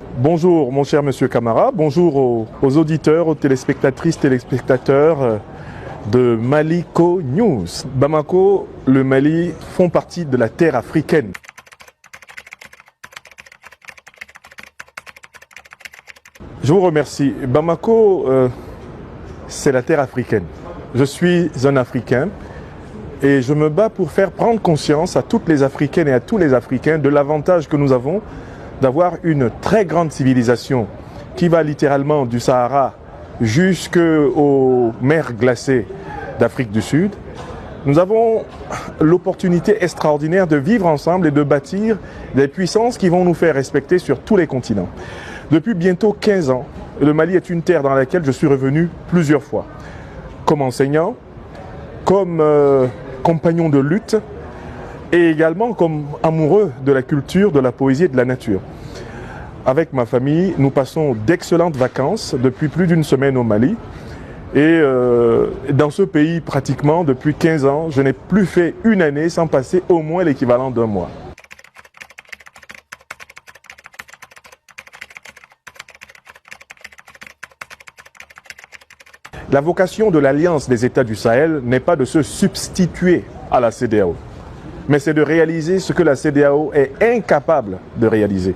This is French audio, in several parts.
Bonjour mon cher monsieur Camara, bonjour aux auditeurs, aux téléspectatrices, téléspectateurs de Maliko News. Bamako, le Mali font partie de la terre africaine. Je vous remercie. Bamako, c'est la terre africaine. Je suis un Africain et je me bats pour faire prendre conscience à toutes les Africaines et à tous les Africains de l'avantage que nous avons d'avoir une très grande civilisation qui va littéralement du Sahara jusqu'aux mers glacées d'Afrique du Sud. Nous avons l'opportunité extraordinaire de vivre ensemble et de bâtir des puissances qui vont nous faire respecter sur tous les continents. Depuis bientôt 15 ans, le Mali est une terre dans laquelle je suis revenu plusieurs fois, comme enseignant, comme compagnon de lutte, et également comme amoureux de la culture, de la poésie et de la nature. Avec ma famille, nous passons d'excellentes vacances depuis plus d'une semaine au Mali. Et dans ce pays, pratiquement depuis 15 ans, je n'ai plus fait une année sans passer au moins l'équivalent d'un mois. La vocation de l'Alliance des États du Sahel n'est pas de se substituer à la CEDEAO, mais c'est de réaliser ce que la CEDEAO est incapable de réaliser.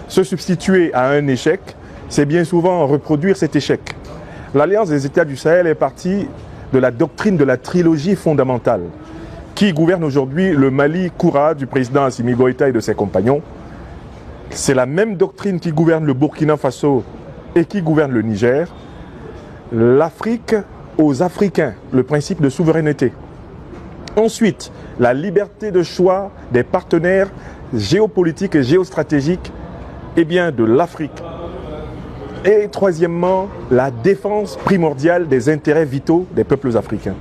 Se substituer à un échec, c'est bien souvent reproduire cet échec. L'Alliance des États du Sahel est partie de la doctrine de la trilogie fondamentale qui gouverne aujourd'hui le Mali Koura du président Assimi Goïta et de ses compagnons. C'est la même doctrine qui gouverne le Burkina Faso et qui gouverne le Niger. L'Afrique aux Africains, le principe de souveraineté. Ensuite, la liberté de choix des partenaires géopolitiques et géostratégiques de l'Afrique. Et troisièmement, la défense primordiale des intérêts vitaux des peuples africains.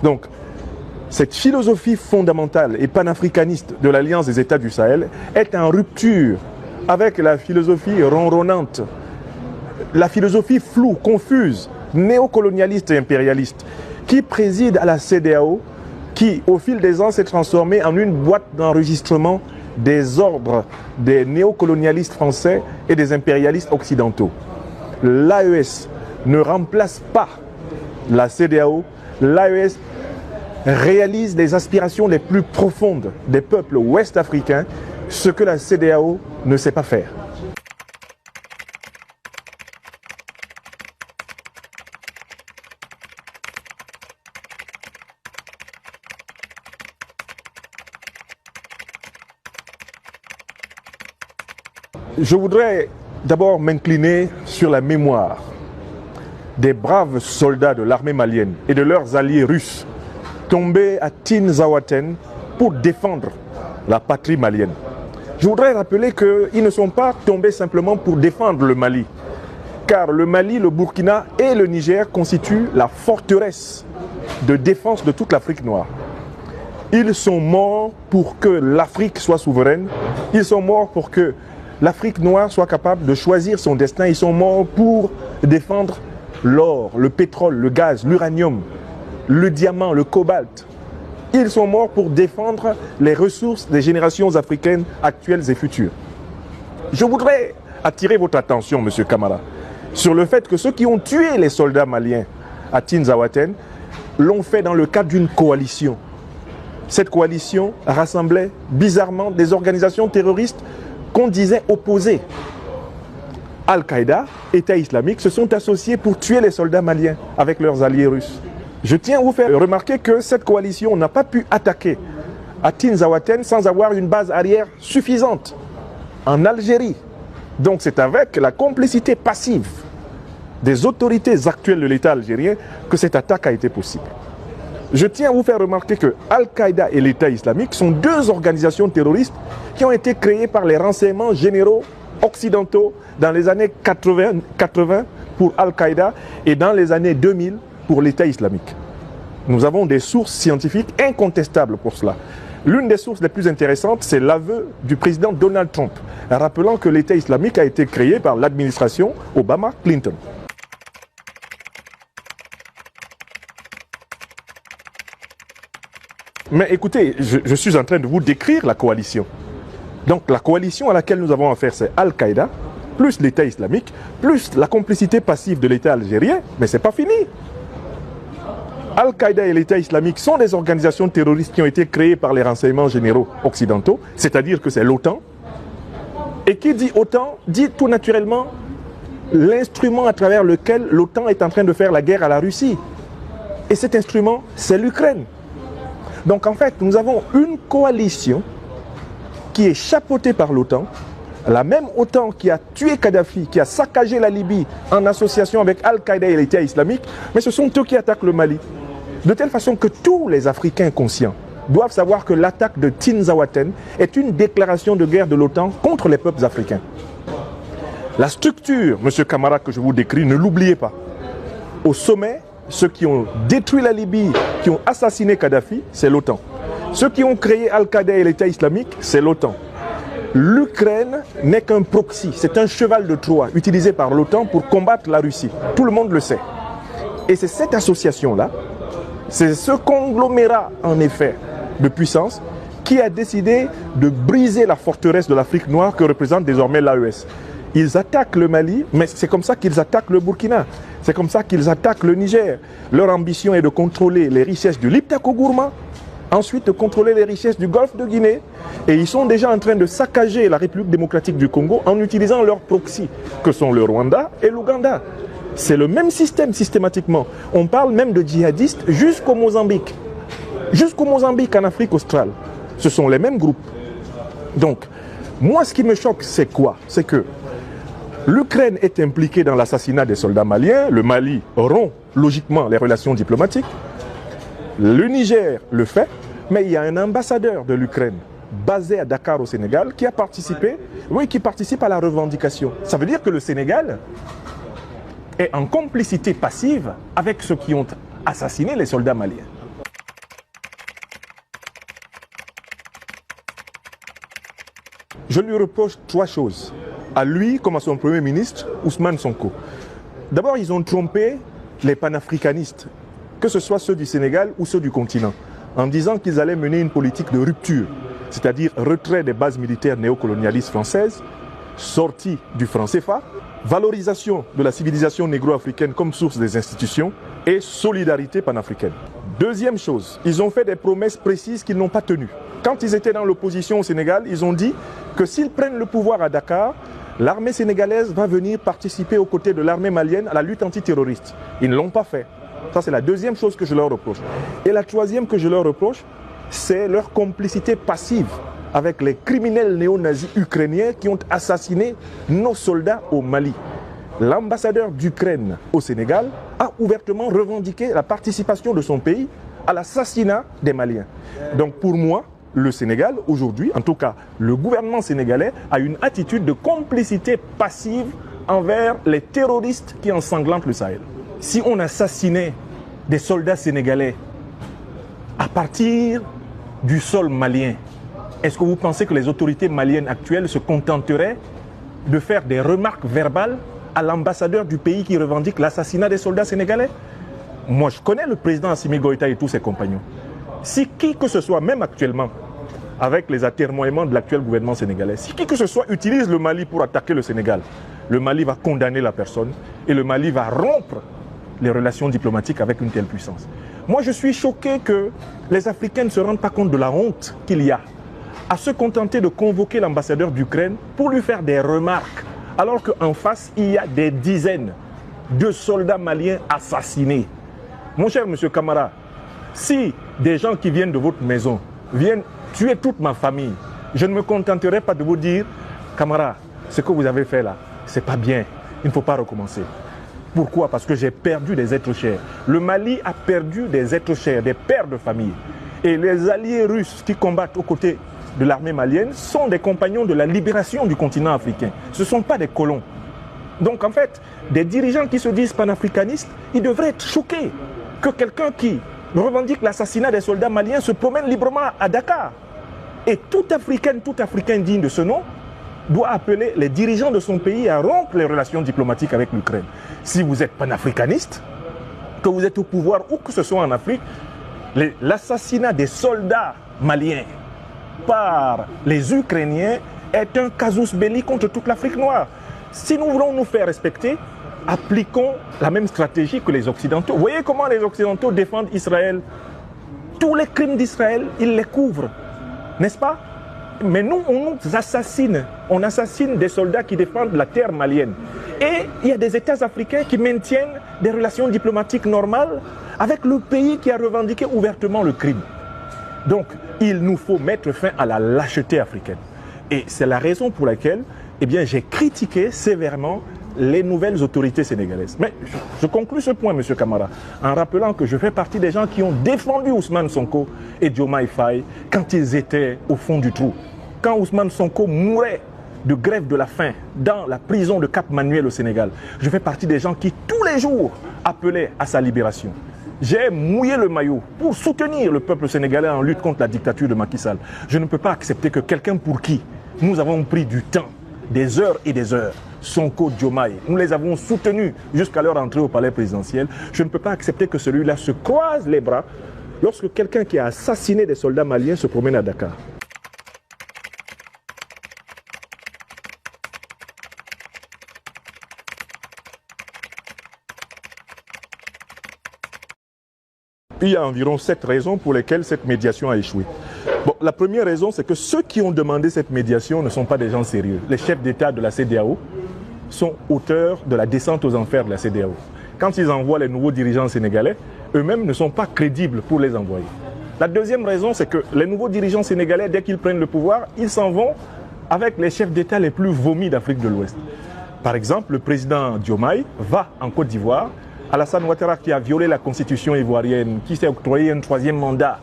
Donc, cette philosophie fondamentale et panafricaniste de l'Alliance des États du Sahel est en rupture avec la philosophie ronronnante, la philosophie floue, confuse, néocolonialiste et impérialiste qui préside à la CEDEAO, qui au fil des ans s'est transformée en une boîte d'enregistrement des ordres des néocolonialistes français et des impérialistes occidentaux. L'AES ne remplace pas la CEDEAO. L'AES réalise les aspirations les plus profondes des peuples ouest-africains, ce que la CEDEAO ne sait pas faire. Je voudrais d'abord m'incliner sur la mémoire des braves soldats de l'armée malienne et de leurs alliés russes tombés à Tinzaouaten pour défendre la patrie malienne. Je voudrais rappeler qu'ils ne sont pas tombés simplement pour défendre le Mali, car le Mali, le Burkina et le Niger constituent la forteresse de défense de toute l'Afrique noire. Ils sont morts pour que l'Afrique soit souveraine, ils sont morts pour que l'Afrique noire soit capable de choisir son destin. Ils sont morts pour défendre l'or, le pétrole, le gaz, l'uranium, le diamant, le cobalt. Ils sont morts pour défendre les ressources des générations africaines actuelles et futures. Je voudrais attirer votre attention, monsieur Camara, sur le fait que ceux qui ont tué les soldats maliens à Tinzaouaten l'ont fait dans le cadre d'une coalition. Cette coalition rassemblait bizarrement des organisations terroristes qu'on disait opposés. Al-Qaïda, État islamique, se sont associés pour tuer les soldats maliens avec leurs alliés russes. Je tiens à vous faire remarquer que cette coalition n'a pas pu attaquer à Tinzaouaten sans avoir une base arrière suffisante en Algérie. Donc c'est avec la complicité passive des autorités actuelles de l'État algérien que cette attaque a été possible. Je tiens à vous faire remarquer que Al-Qaïda et l'État islamique sont deux organisations terroristes qui ont été créées par les renseignements généraux occidentaux dans les années 80 pour Al-Qaïda et dans les années 2000 pour l'État islamique. Nous avons des sources scientifiques incontestables pour cela. L'une des sources les plus intéressantes, c'est l'aveu du président Donald Trump, rappelant que l'État islamique a été créé par l'administration Obama-Clinton. Mais écoutez, je suis en train de vous décrire la coalition. Donc la coalition à laquelle nous avons affaire, c'est Al-Qaïda, plus l'État islamique, plus la complicité passive de l'État algérien, mais ce n'est pas fini. Al-Qaïda et l'État islamique sont des organisations terroristes qui ont été créées par les renseignements généraux occidentaux, c'est-à-dire que c'est l'OTAN. Et qui dit OTAN dit tout naturellement l'instrument à travers lequel l'OTAN est en train de faire la guerre à la Russie. Et cet instrument, c'est l'Ukraine. Donc en fait, nous avons une coalition qui est chapeautée par l'OTAN, la même OTAN qui a tué Kadhafi, qui a saccagé la Libye en association avec Al-Qaïda et l'État islamique, mais ce sont eux qui attaquent le Mali. De telle façon que tous les Africains conscients doivent savoir que l'attaque de Tinzaouaten est une déclaration de guerre de l'OTAN contre les peuples africains. La structure, M. Camara, que je vous décris, ne l'oubliez pas. Au sommet, ceux qui ont détruit la Libye, qui ont assassiné Kadhafi, c'est l'OTAN. Ceux qui ont créé Al-Qaïda et l'État islamique, c'est l'OTAN. L'Ukraine n'est qu'un proxy, c'est un cheval de Troie utilisé par l'OTAN pour combattre la Russie. Tout le monde le sait. Et c'est cette association-là, c'est ce conglomérat en effet de puissance qui a décidé de briser la forteresse de l'Afrique noire que représente désormais l'AES. Ils attaquent le Mali, mais c'est comme ça qu'ils attaquent le Burkina. C'est comme ça qu'ils attaquent le Niger. Leur ambition est de contrôler les richesses du Liptako-Gourma, ensuite de contrôler les richesses du Golfe de Guinée. Et ils sont déjà en train de saccager la République démocratique du Congo en utilisant leurs proxys, que sont le Rwanda et l'Ouganda. C'est le même système systématiquement. On parle même de djihadistes jusqu'au Mozambique. Jusqu'au Mozambique en Afrique australe. Ce sont les mêmes groupes. Donc, moi ce qui me choque, c'est quoi? C'est que l'Ukraine est impliquée dans l'assassinat des soldats maliens. Le Mali rompt logiquement les relations diplomatiques. Le Niger le fait. Mais il y a un ambassadeur de l'Ukraine basé à Dakar au Sénégal qui a participé, qui participe à la revendication. Ça veut dire que le Sénégal est en complicité passive avec ceux qui ont assassiné les soldats maliens. Je lui reproche trois choses, à lui comme à son Premier ministre, Ousmane Sonko. D'abord, ils ont trompé les panafricanistes, que ce soit ceux du Sénégal ou ceux du continent, en disant qu'ils allaient mener une politique de rupture, c'est-à-dire retrait des bases militaires néocolonialistes françaises, sortie du franc CFA, valorisation de la civilisation négro-africaine comme source des institutions et solidarité panafricaine. Deuxième chose, ils ont fait des promesses précises qu'ils n'ont pas tenues. Quand ils étaient dans l'opposition au Sénégal, ils ont dit que s'ils prennent le pouvoir à Dakar, l'armée sénégalaise va venir participer aux côtés de l'armée malienne à la lutte antiterroriste. Ils ne l'ont pas fait. Ça, c'est la deuxième chose que je leur reproche. Et la troisième que je leur reproche, c'est leur complicité passive avec les criminels néo-nazis ukrainiens qui ont assassiné nos soldats au Mali. L'ambassadeur d'Ukraine au Sénégal a ouvertement revendiqué la participation de son pays à l'assassinat des Maliens. Donc pour moi, le Sénégal, aujourd'hui, en tout cas le gouvernement sénégalais, a une attitude de complicité passive envers les terroristes qui ensanglantent le Sahel. Si on assassinait des soldats sénégalais à partir du sol malien, est-ce que vous pensez que les autorités maliennes actuelles se contenteraient de faire des remarques verbales à l'ambassadeur du pays qui revendique l'assassinat des soldats sénégalais? Moi, je connais le président Assimi Goïta et tous ses compagnons. Si qui que ce soit, même actuellement, avec les atermoiements de l'actuel gouvernement sénégalais, si qui que ce soit utilise le Mali pour attaquer le Sénégal, le Mali va condamner la personne et le Mali va rompre les relations diplomatiques avec une telle puissance. Moi, je suis choqué que les Africains ne se rendent pas compte de la honte qu'il y a à se contenter de convoquer l'ambassadeur d'Ukraine pour lui faire des remarques, alors qu'en face, il y a des dizaines de soldats maliens assassinés. Mon cher monsieur Camara, si des gens qui viennent de votre maison viennent tuer toute ma famille, je ne me contenterai pas de vous dire, Camara, ce que vous avez fait là, c'est pas bien, il ne faut pas recommencer. Pourquoi? Parce que j'ai perdu des êtres chers. Le Mali a perdu des êtres chers, des pères de famille. Et les alliés russes qui combattent aux côtés de l'armée malienne sont des compagnons de la libération du continent africain. Ce ne sont pas des colons. Donc en fait, des dirigeants qui se disent panafricanistes, ils devraient être choqués que quelqu'un qui revendique l'assassinat des soldats maliens se promène librement à Dakar. Et tout Africain digne de ce nom doit appeler les dirigeants de son pays à rompre les relations diplomatiques avec l'Ukraine. Si vous êtes panafricaniste, que vous êtes au pouvoir où que ce soit en Afrique, l'assassinat des soldats maliens par les Ukrainiens est un casus belli contre toute l'Afrique noire. Si nous voulons nous faire respecter, appliquons la même stratégie que les Occidentaux. Vous voyez comment les Occidentaux défendent Israël? Tous les crimes d'Israël, ils les couvrent, n'est-ce pas? Mais nous, on nous assassine. On assassine des soldats qui défendent la terre malienne. Et il y a des États africains qui maintiennent des relations diplomatiques normales avec le pays qui a revendiqué ouvertement le crime. Donc, il nous faut mettre fin à la lâcheté africaine. Et c'est la raison pour laquelle j'ai critiqué sévèrement les nouvelles autorités sénégalaises. Mais je conclus ce point, M. Camara, en rappelant que je fais partie des gens qui ont défendu Ousmane Sonko et Diomaye Faye quand ils étaient au fond du trou. Quand Ousmane Sonko mourait de grève de la faim dans la prison de Cap Manuel au Sénégal, je fais partie des gens qui tous les jours appelaient à sa libération. J'ai mouillé le maillot pour soutenir le peuple sénégalais en lutte contre la dictature de Macky Sall. Je ne peux pas accepter que quelqu'un pour qui nous avons pris du temps, des heures et des heures, Sonko, Diomaye, nous les avons soutenus jusqu'à leur entrée au palais présidentiel. Je ne peux pas accepter que celui-là se croise les bras lorsque quelqu'un qui a assassiné des soldats maliens se promène à Dakar. Il y a environ 7 raisons pour lesquelles cette médiation a échoué. Bon, la première raison, c'est que ceux qui ont demandé cette médiation ne sont pas des gens sérieux. Les chefs d'État de la CEDEAO sont auteurs de la descente aux enfers de la CEDEAO. Quand ils envoient les nouveaux dirigeants sénégalais, eux-mêmes ne sont pas crédibles pour les envoyer. La deuxième raison, c'est que les nouveaux dirigeants sénégalais, dès qu'ils prennent le pouvoir, ils s'en vont avec les chefs d'État les plus vomis d'Afrique de l'Ouest. Par exemple, le président Diomaye va en Côte d'Ivoire. Alassane Ouattara, qui a violé la constitution ivoirienne, qui s'est octroyé un 3e mandat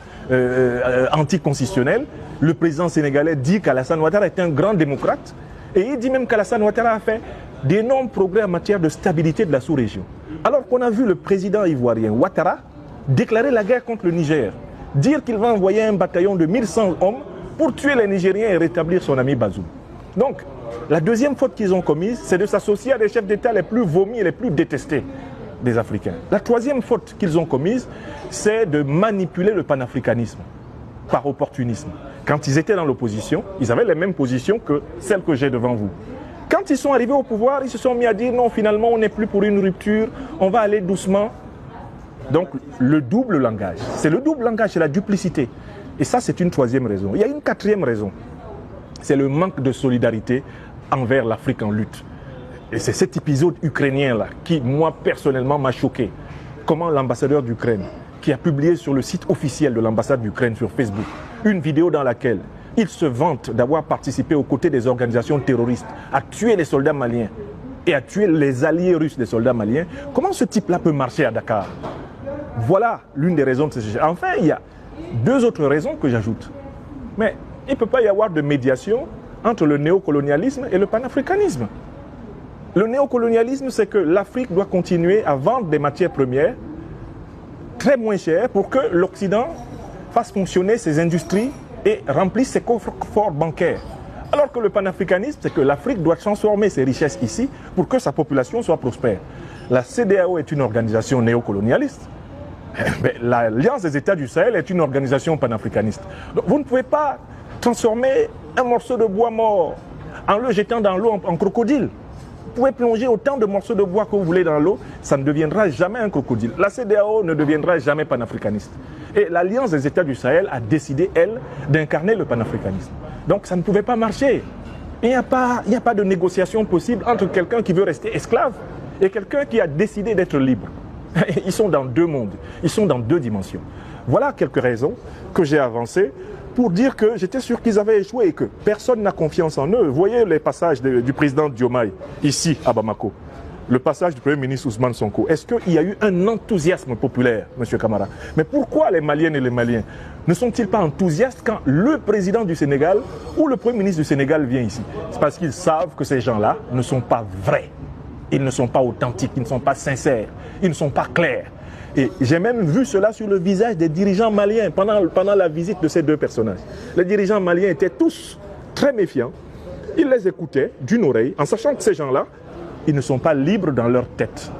anticonstitutionnel, le président sénégalais dit qu'Alassane Ouattara est un grand démocrate et il dit même qu'Alassane Ouattara a fait d'énormes progrès en matière de stabilité de la sous-région. Alors qu'on a vu le président ivoirien Ouattara déclarer la guerre contre le Niger, dire qu'il va envoyer un bataillon de 1100 hommes pour tuer les Nigériens et rétablir son ami Bazoum. Donc, la deuxième faute qu'ils ont commise, c'est de s'associer à des chefs d'État les plus vomis et les plus détestés des Africains. La troisième faute qu'ils ont commise, c'est de manipuler le panafricanisme par opportunisme. Quand ils étaient dans l'opposition, ils avaient les mêmes positions que celles que j'ai devant vous. Quand ils sont arrivés au pouvoir, ils se sont mis à dire non, finalement, on n'est plus pour une rupture, on va aller doucement. Donc, le double langage. C'est le double langage, c'est la duplicité. Et ça, c'est une troisième raison. Il y a une quatrième raison. C'est le manque de solidarité envers l'Afrique en lutte. Et c'est cet épisode ukrainien-là qui, moi, personnellement, m'a choqué. Comment l'ambassadeur d'Ukraine, qui a publié sur le site officiel de l'ambassade d'Ukraine sur Facebook, une vidéo dans laquelle il se vante d'avoir participé aux côtés des organisations terroristes à tuer les soldats maliens et à tuer les alliés russes des soldats maliens, comment ce type-là peut marcher à Dakar? Voilà l'une des raisons de ce sujet. Enfin, il y a deux autres raisons que j'ajoute. Mais il ne peut pas y avoir de médiation entre le néocolonialisme et le panafricanisme. Le néocolonialisme, c'est que l'Afrique doit continuer à vendre des matières premières très moins chères pour que l'Occident fasse fonctionner ses industries et remplisse ses coffres forts bancaires. Alors que le panafricanisme, c'est que l'Afrique doit transformer ses richesses ici pour que sa population soit prospère. La CEDEAO est une organisation néocolonialiste. Mais l'Alliance des États du Sahel est une organisation panafricaniste. Donc vous ne pouvez pas transformer un morceau de bois mort en le jetant dans l'eau en crocodile. Vous pouvez plonger autant de morceaux de bois que vous voulez dans l'eau, ça ne deviendra jamais un crocodile. La CEDEAO ne deviendra jamais panafricaniste. Et l'Alliance des États du Sahel a décidé, elle, d'incarner le panafricanisme. Donc ça ne pouvait pas marcher. Il n'y a pas de négociation possible entre quelqu'un qui veut rester esclave et quelqu'un qui a décidé d'être libre. Ils sont dans deux mondes, ils sont dans deux dimensions. Voilà quelques raisons que j'ai avancées pour dire que j'étais sûr qu'ils avaient échoué et que personne n'a confiance en eux. Vous voyez les passages du président Diomaye, ici à Bamako, le passage du Premier ministre Ousmane Sonko. Est-ce qu'il y a eu un enthousiasme populaire, M. Camara? Mais pourquoi les Maliennes et les Maliens ne sont-ils pas enthousiastes quand le président du Sénégal ou le Premier ministre du Sénégal vient ici? C'est parce qu'ils savent que ces gens-là ne sont pas vrais. Ils ne sont pas authentiques, ils ne sont pas sincères, ils ne sont pas clairs. Et j'ai même vu cela sur le visage des dirigeants maliens pendant la visite de ces deux personnages. Les dirigeants maliens étaient tous très méfiants. Ils les écoutaient d'une oreille en sachant que ces gens-là, ils ne sont pas libres dans leur tête.